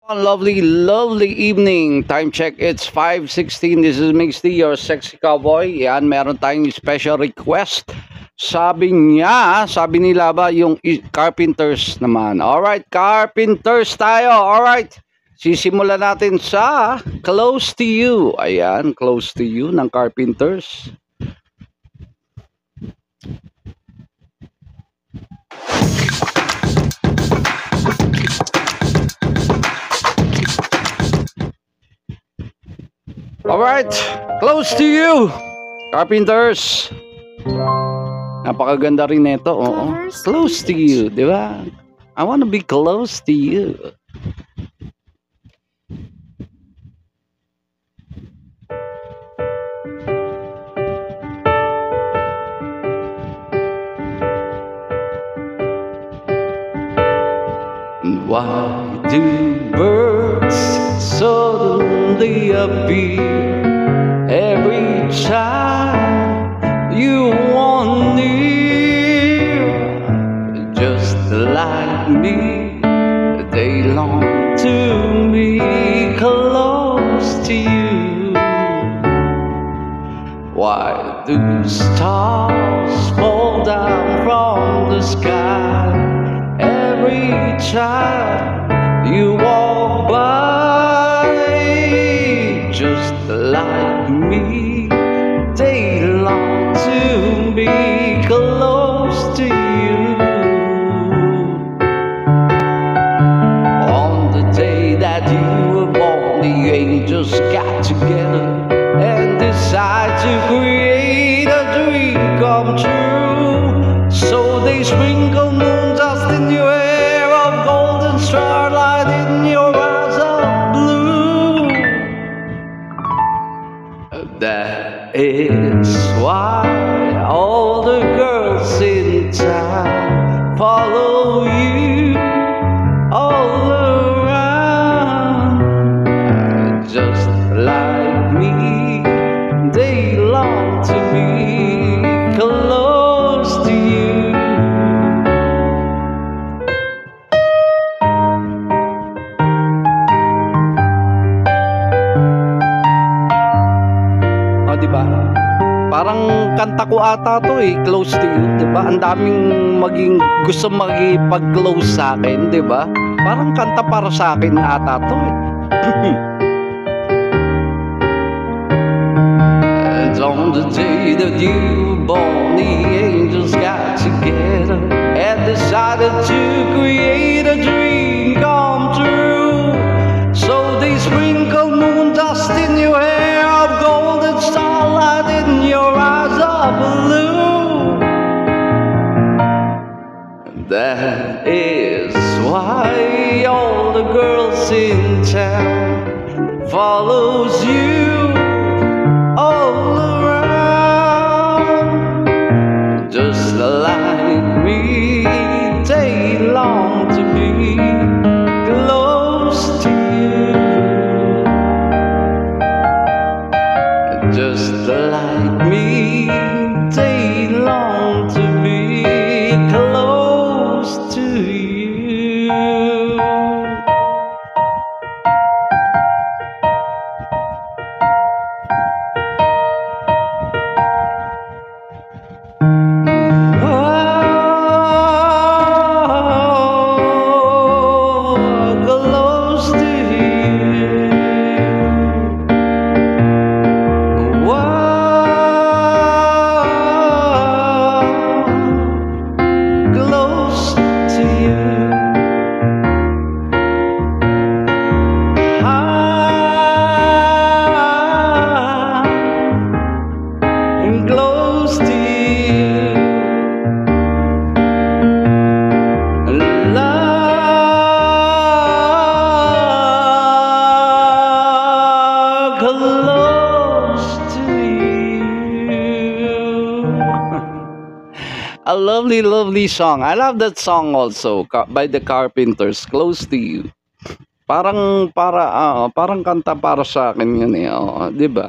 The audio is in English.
Lovely, lovely evening. Time check, it's 5:16. This is Mixty, your sexy cowboy. Yan, meron tayong special request. Sabi nila ba yung Carpenters naman. Alright, Carpenters tayo. Alright, sisimulan natin sa Close to You. Ayan, Close to You ng Carpenters. Alright, Close to You, Carpenters. Napakaganda rin nito. Oo. Close to you, di ba? I wanna be close to you. Why do birds suddenly appear every time you want near? Just like me, they long to be close to you. Why do stars fall down from the sky every time you walk by? Just like me, they long to be close to you. On the day that you were born, the angels got together and decided to create a dream come true. So they sprinkle moon dust in your hair of golden starlight in your eyes of blue. That is why all the girls in town follow you all around. Just like me, they long to be close to you. Diba? Parang kanta ko ata to Close to You, diba? Ang daming gusto magipag-close sa akin, diba? Parang kanta para sa akin ata to And on the day that you were born, the angels got together and decided to create a dream come true. So they sprinkle moon dust in your hair of golden starlight in your eyes of blue. That is why all the girls in town follows you all around. Just like me, they long to be close to you. Just like me, they long to be close to you. Close to you, love, close to you. A lovely, lovely song. I love that song also by the Carpenters, Close to You. Parang kanta para sa akin yun di ba?